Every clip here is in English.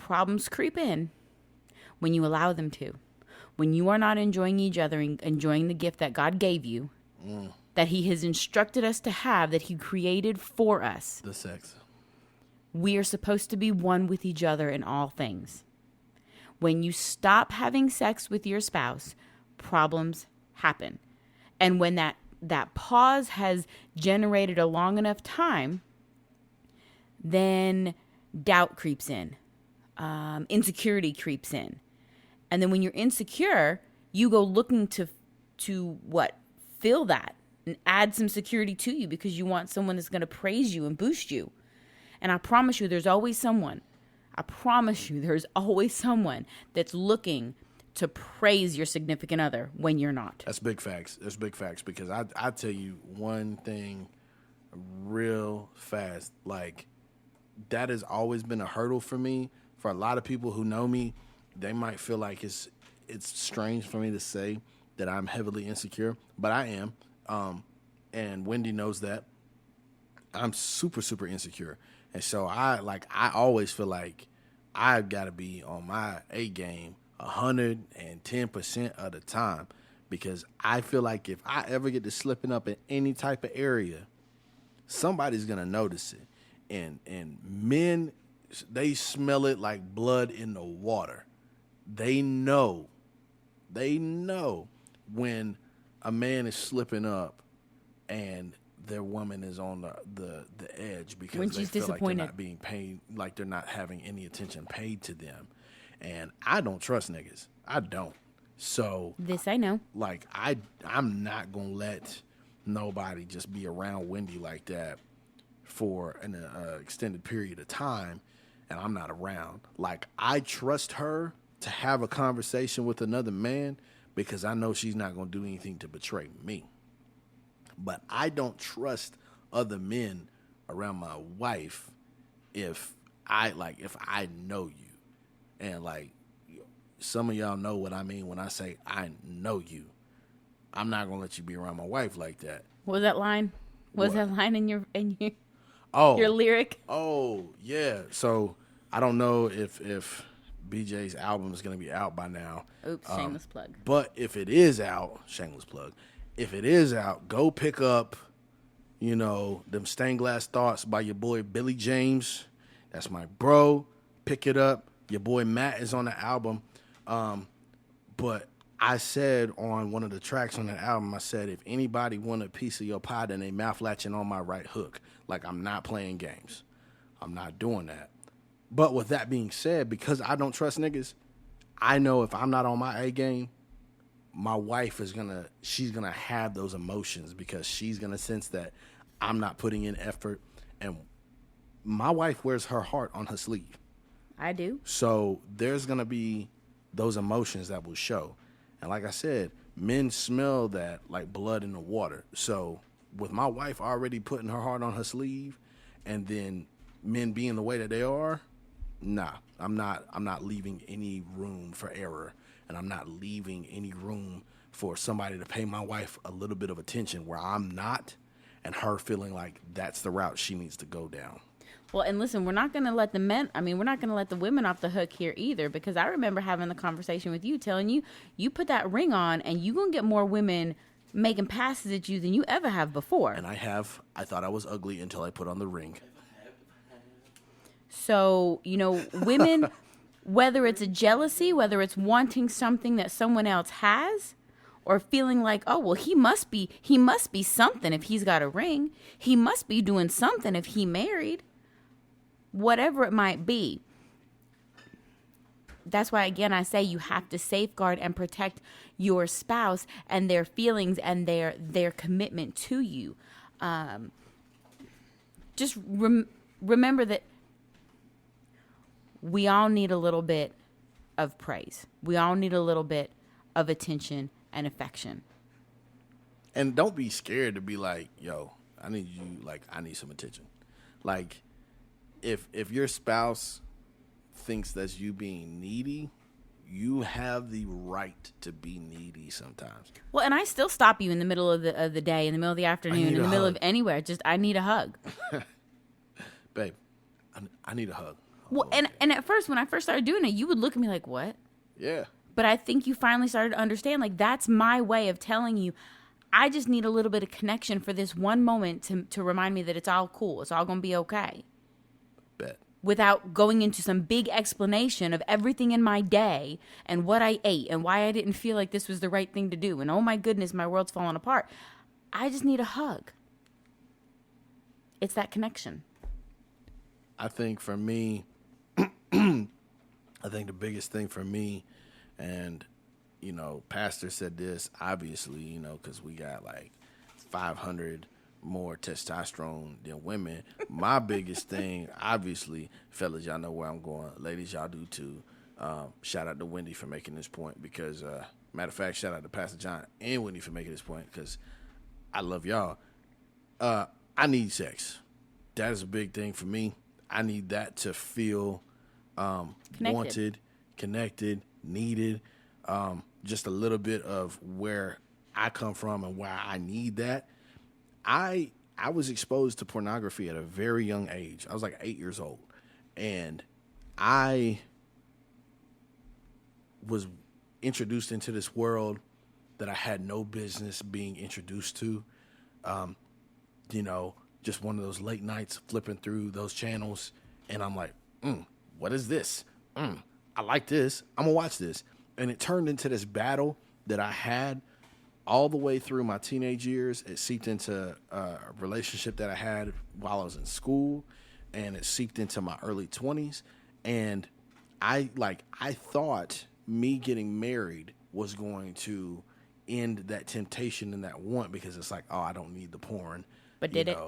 problems creep in when you allow them to. When you are not enjoying each other and enjoying the gift that God gave you, that he has instructed us to have, that he created for us. The sex. We are supposed to be one with each other in all things. When you stop having sex with your spouse, problems happen. And when that pause has generated a long enough time, then doubt creeps in. Insecurity creeps in. And then when you're insecure, you go looking to what? Fill that and add some security to you because you want someone that's going to praise you and boost you. And I promise you, there's always someone. I promise you, there's always someone that's looking to praise your significant other when you're not. That's big facts. That's big facts because I tell you one thing real fast. Like, that has always been a hurdle for me. For a lot of people who know me, they might feel like it's strange for me to say that I'm heavily insecure, but I am. And Wendy knows that. I'm super, super insecure. And so I always feel like I've got to be on my A game 110% of the time because I feel like if I ever get to slipping up in any type of area, somebody's going to notice it. And men, they smell it like blood in the water. They know when a man is slipping up and their woman is on the edge because when they she's feel disappointed. like they're not being paid, like they're not having any attention paid to them. And I don't trust niggas. I don't. So this I know. Like I'm not gonna let nobody just be around Wendy like that for an extended period of time, and I'm not around. Like, I trust her to have a conversation with another man because I know she's not going to do anything to betray me. But I don't trust other men around my wife if I know you. And, like, some of y'all know what I mean when I say I know you. I'm not going to let you be around my wife like that. What was that line? Was that line in your your lyric? Oh, yeah. So I don't know if BJ's album is going to be out by now. Oops, shameless plug. But if it is out, shameless plug. If it is out, go pick up, them Stained Glass Thoughts by your boy Billy James. That's my bro. Pick it up. Your boy Matt is on the album. But I said on one of the tracks on the album, I said, if anybody want a piece of your pie, then they mouth latching on my right hook. Like, I'm not playing games. I'm not doing that. But with that being said, because I don't trust niggas, I know if I'm not on my A game, my wife she's gonna have those emotions because she's gonna sense that I'm not putting in effort. And my wife wears her heart on her sleeve. I do. So there's gonna be those emotions that will show. And like I said, men smell that like blood in the water. So with my wife already putting her heart on her sleeve and then men being the way that they are, nah, I'm not leaving any room for error. And I'm not leaving any room for somebody to pay my wife a little bit of attention where I'm not and her feeling like that's the route she needs to go down. Well, and listen, we're not going to let we're not going to let the women off the hook here either, because I remember having the conversation with you, telling you put that ring on and you're going to get more women making passes at you than you ever have before. And I thought I was ugly until I put on the ring. So, women, whether it's a jealousy, whether it's wanting something that someone else has, or feeling like, oh, well, he must be something if he's got a ring. He must be doing something if he married. Whatever it might be. That's why, again, I say you have to safeguard and protect your spouse and their feelings and their commitment to you. Just remember that we all need a little bit of praise. We all need a little bit of attention and affection. And don't be scared to be like, yo, I need some attention. Like, if your spouse thinks that's you being needy, you have the right to be needy sometimes. Well, and I still stop you in the middle of the day, in the middle of the afternoon, in the middle of anywhere. Just, I need a hug. Babe, I need a hug. Well, and at first, when I first started doing it, you would look at me like, what? Yeah. But I think you finally started to understand, like, that's my way of telling you, I just need a little bit of connection for this one moment to remind me that it's all cool. It's all going to be okay. Bet. Without going into some big explanation of everything in my day and what I ate and why I didn't feel like this was the right thing to do. And oh my goodness, my world's falling apart. I just need a hug. It's that connection. I think for me, I think the biggest thing for me, and, you know, Pastor said this, obviously, you know, because we got like 500 more testosterone than women. My biggest thing, obviously, fellas, y'all know where I'm going. Ladies, y'all do too. Shout out to Wendy for making this point because, matter of fact, shout out to Pastor John and Wendy for making this point because I love y'all. I need sex. That is a big thing for me. I need that to feel wanted, connected, needed. Just a little bit of where I come from and why I need that. I was exposed to pornography at a very young age. I was like 8 years old. And I was introduced into this world that I had no business being introduced to. You know, just one of those late nights flipping through those channels. And I'm like, what is this? I like this. I'm going to watch this. And it turned into this battle that I had all the way through my teenage years. It seeped into a relationship that I had while I was in school. And it seeped into my early 20s. And I thought me getting married was going to end that temptation and that want because it's like, oh, I don't need the porn. But did it?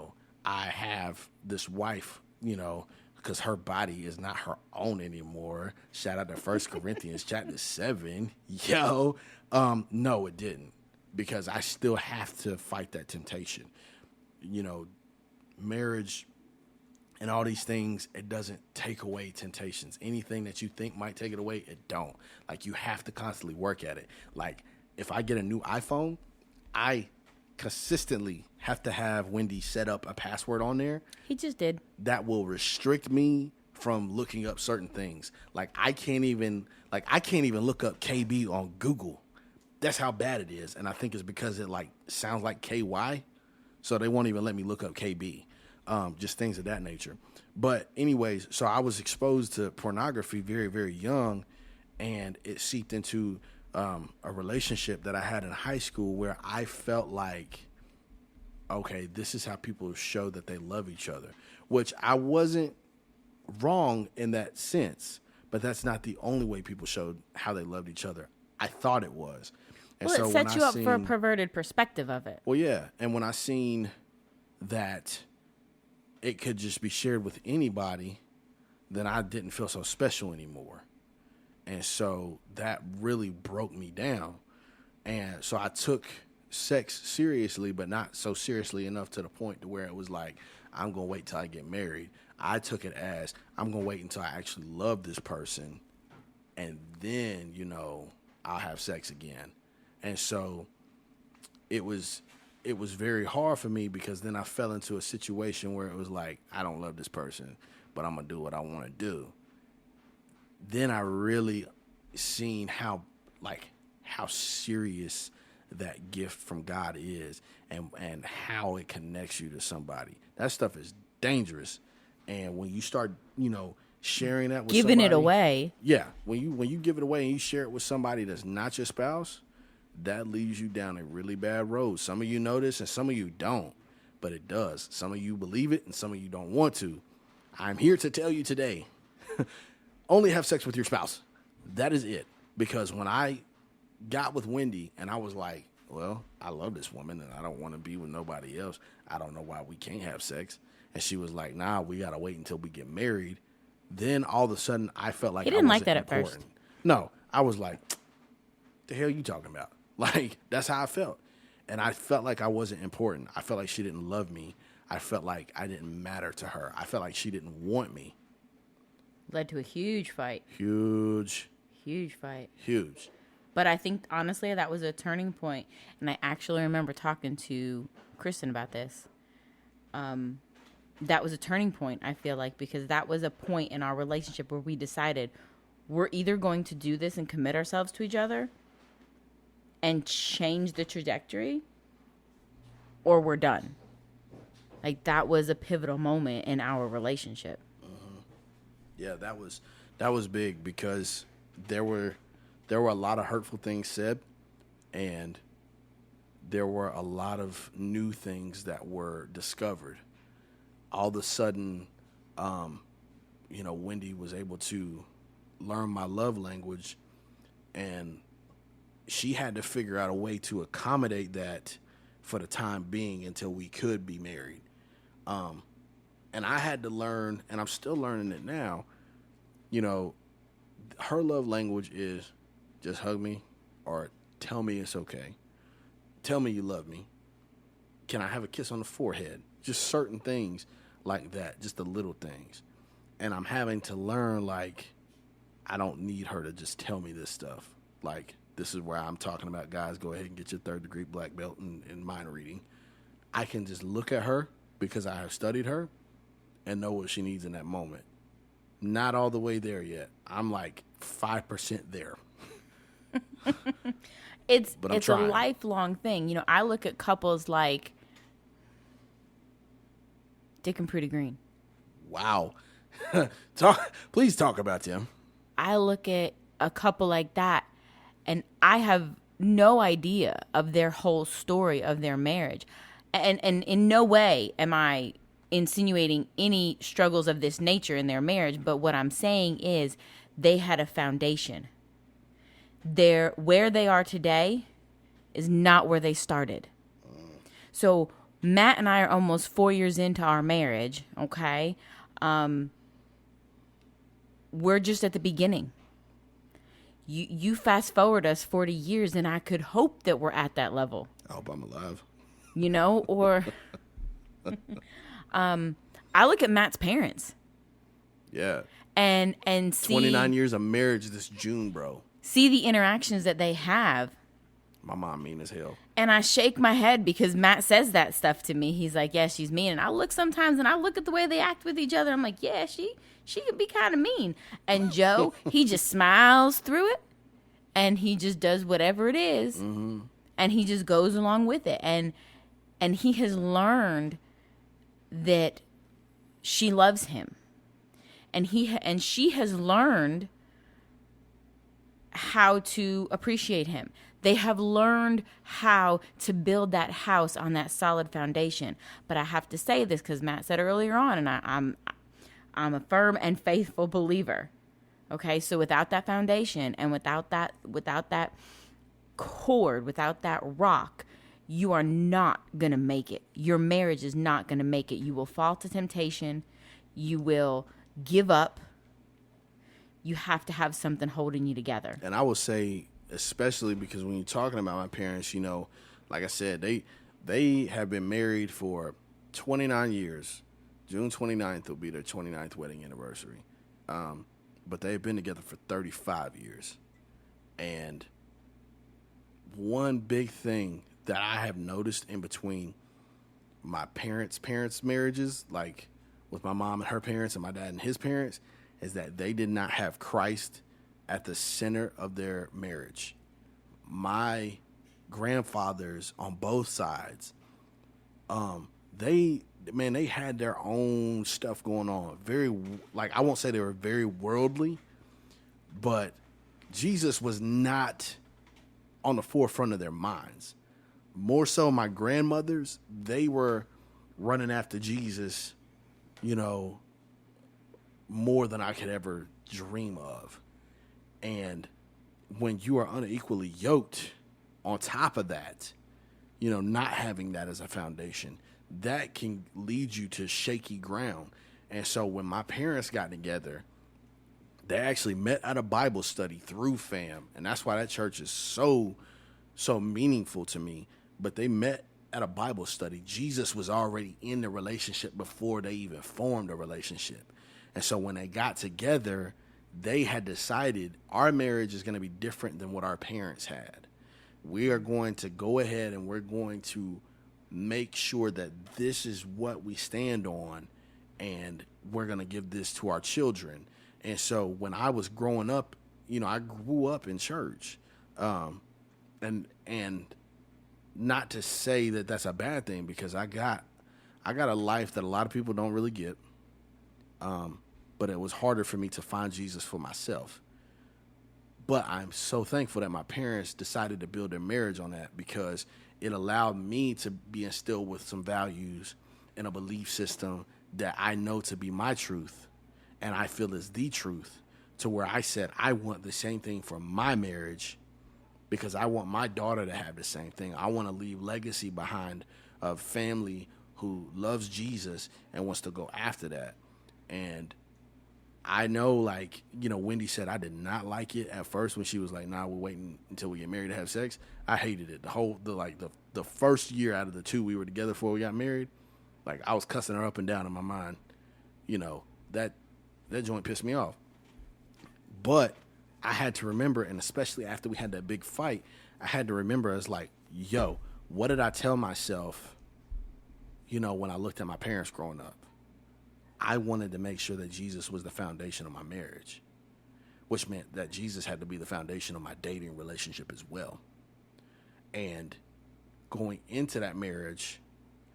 I have this wife, you know, because her body is not her own anymore. Shout out to 1 Corinthians chapter 7. Yo, no, it didn't. Because I still have to fight that temptation. You know, marriage and all these things, it doesn't take away temptations. Anything that you think might take it away, it don't. Like, you have to constantly work at it. Like, if I get a new iPhone, I consistently have to have Wendy set up a password on there. He just did. That will restrict me from looking up certain things. Like, I can't even look up KB on Google. That's how bad it is. And I think it's because it like sounds like KY. So they won't even let me look up KB. Just things of that nature. But anyways, so I was exposed to pornography very, very young, and it seeped into a relationship that I had in high school where I felt like, okay, this is how people show that they love each other, which I wasn't wrong in that sense, but that's not the only way people showed how they loved each other. I thought it was. And well, so it sets you up for a perverted perspective of it. Well, yeah. And when I seen that it could just be shared with anybody, then I didn't feel so special anymore. And so that really broke me down. And so I took sex seriously, but not so seriously enough to the point to where it was like, I'm going to wait till I get married. I took it as, I'm going to wait until I actually love this person. And then, you know, I'll have sex again. And so it was very hard for me because then I fell into a situation where it was like, I don't love this person, but I'm going to do what I want to do. Then I really seen how serious that gift from God is and how it connects you to somebody. That stuff is dangerous. And when you start, you know, sharing that with giving somebody, it away. Yeah. When you give it away and you share it with somebody that's not your spouse, that leads you down a really bad road. Some of you know this and some of you don't, but it does. Some of you believe it and some of you don't want to. I'm here to tell you today, only have sex with your spouse. That is it. Because when I got with Wendy and I was like, well, I love this woman and I don't want to be with nobody else. I don't know why we can't have sex. And she was like, nah, we got to wait until we get married. Then all of a sudden I felt like he didn't like that important. at first. No, I was like, the hell you talking about? Like, that's how I felt. And I felt like I wasn't important. I felt like she didn't love me. I felt like I didn't matter to her. I felt like she didn't want me. Led to a huge fight. Huge fight. Huge. But I think, honestly, that was a turning point. And I actually remember talking to Kristen about this. that was a turning point, I feel like, because that was a point in our relationship where we decided we're either going to do this and commit ourselves to each other and change the trajectory, or we're done. Like, that was a pivotal moment in our relationship. Yeah, that was big because there were a lot of hurtful things said, and there were a lot of new things that were discovered. All of a sudden, Wendy was able to learn my love language, and she had to figure out a way to accommodate that for the time being until we could be married. And I had to learn, and I'm still learning it now, her love language is just hug me or tell me it's okay. Tell me you love me. Can I have a kiss on the forehead? Just certain things like that, just the little things. And I'm having to learn, like, I don't need her to just tell me this stuff. Like, this is where I'm talking about, guys, go ahead and get your 3rd degree black belt in mind reading. I can just look at her because I have studied her and know what she needs in that moment. Not all the way there yet. I'm like 5% there. It's a lifelong thing. I look at couples like Dick and Pretty Green. Wow. Please talk about them. I look at a couple like that, and I have no idea of their whole story of their marriage. And in no way am I insinuating any struggles of this nature in their marriage, but what I'm saying is they had a foundation. Where they are today is not where they started. So Matt and I are almost 4 years into our marriage, okay? We're just at the beginning. You fast forward us 40 years, and I could hope that we're at that level. I hope I'm alive. Or I look at Matt's parents. Yeah. And see 29 years of marriage this June, bro. See the interactions that they have. My mom mean as hell. And I shake my head because Matt says that stuff to me. He's like, yeah, she's mean. And I look sometimes and I look at the way they act with each other. I'm like, yeah, she can be kind of mean. And Joe, he just smiles through it and he just does whatever it is. Mm-hmm. And he just goes along with it. And he has learned that she loves him. And she has learned how to appreciate him. They have learned how to build that house on that solid foundation. But I have to say this because Matt said earlier on, and I'm a firm and faithful believer. Okay, so without that foundation and without that cord, without that rock, you are not gonna make it. Your marriage is not gonna make it. You will fall to temptation. You will give up. You have to have something holding you together. And I would say, especially because when you're talking about my parents, like I said, they have been married for 29 years. June 29th will be their 29th wedding anniversary. But they've been together for 35 years. And one big thing that I have noticed in between my parents' marriages, like with my mom and her parents and my dad and his parents, is that they did not have Christ at the center of their marriage. My grandfathers on both sides, they had their own stuff going on. I won't say they were very worldly, but Jesus was not on the forefront of their minds. More so my grandmothers, they were running after Jesus, more than I could ever dream of. And when you are unequally yoked on top of that, not having that as a foundation, that can lead you to shaky ground. And so when my parents got together, they actually met at a Bible study through FAM. And that's why that church is so meaningful to me. But they met at a Bible study. Jesus was already in the relationship before they even formed a relationship. And so when they got together, they had decided our marriage is going to be different than what our parents had. We are going to go ahead and we're going to make sure that this is what we stand on, and we're going to give this to our children. And so when I was growing up, I grew up in church. And not to say that that's a bad thing, because I got a life that a lot of people don't really get. But it was harder for me to find Jesus for myself. But I'm so thankful that my parents decided to build their marriage on that, because it allowed me to be instilled with some values and a belief system that I know to be my truth and I feel is the truth, to where I said I want the same thing for my marriage, because I want my daughter to have the same thing. I want to leave legacy behind of family who loves Jesus and wants to go after that. And I know, like, Wendy said, I did not like it at first when she was like, nah, we're waiting until we get married to have sex. I hated it. The first year out of the 2 we were together before we got married, like, I was cussing her up and down in my mind. That joint pissed me off. But I had to remember, and especially after we had that big fight, I had to remember, as like, yo, what did I tell myself, when I looked at my parents growing up? I wanted to make sure that Jesus was the foundation of my marriage, which meant that Jesus had to be the foundation of my dating relationship as well. And going into that marriage,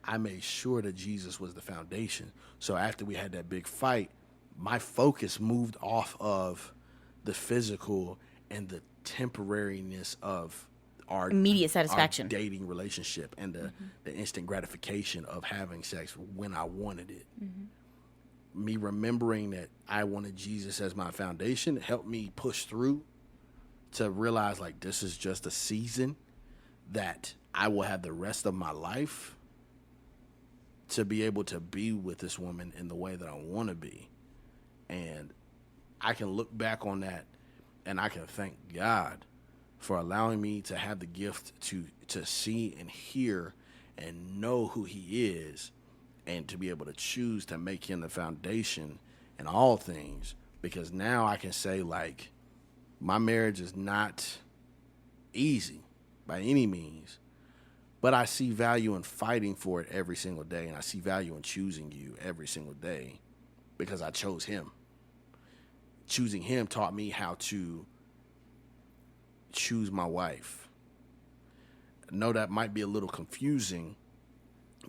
I made sure that Jesus was the foundation. So after we had that big fight, my focus moved off of the physical and the temporariness of our immediate satisfaction, our dating relationship, and the instant gratification of having sex when I wanted it. Me remembering that I wanted Jesus as my foundation helped me push through to realize, like, this is just a season that I will have the rest of my life to be able to be with this woman in the way that I want to be. And I can look back on that and I can thank God for allowing me to have the gift to see and hear and know who he is, and to be able to choose to make him the foundation in all things. Because now I can say, like, my marriage is not easy by any means, but I see value in fighting for it every single day, and I see value in choosing you every single day because I chose him. Choosing him taught me how to choose my wife. I know that might be a little confusing,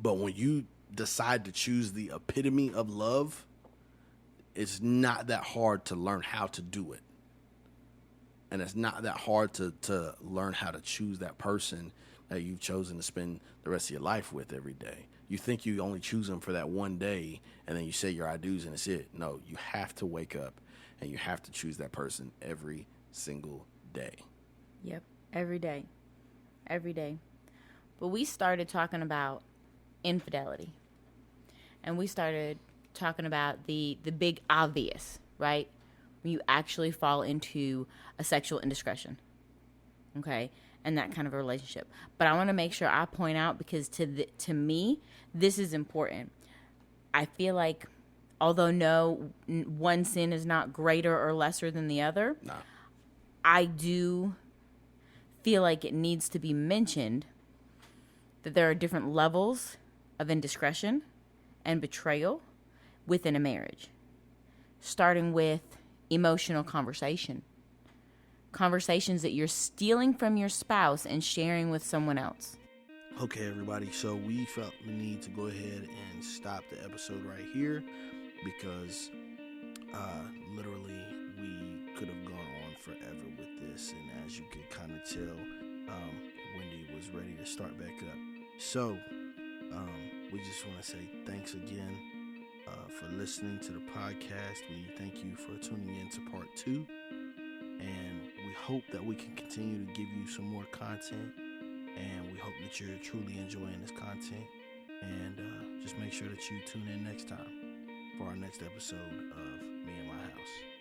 but when you decide to choose the epitome of love, it's not that hard to learn how to do it. And it's not that hard to learn how to choose that person that you've chosen to spend the rest of your life with every day. You think you only choose them for that one day, and then you say your I do's and it's it. No, you have to wake up and you have to choose that person every single day. Yep, every day. Every day. But we started talking about infidelity. And we started talking about the big obvious, right? When you actually fall into a sexual indiscretion, okay? And that kind of a relationship. But I want to make sure I point out, because to me, this is important. I feel like, although no one sin is not greater or lesser than the other, Nah. I do feel like it needs to be mentioned that there are different levels of indiscretion and betrayal within a marriage, starting with emotional conversations that you're stealing from your spouse and sharing with someone else. Okay, everybody, so we felt the need to go ahead and stop the episode right here, because literally we could have gone on forever with this, and as you could kind of tell, Wendy was ready to start back up. So we just want to say thanks again for listening to the podcast. We thank you for tuning in to part 2, and we hope that we can continue to give you some more content, and we hope that you're truly enjoying this content. And just make sure that you tune in next time for our next episode of Me and My House.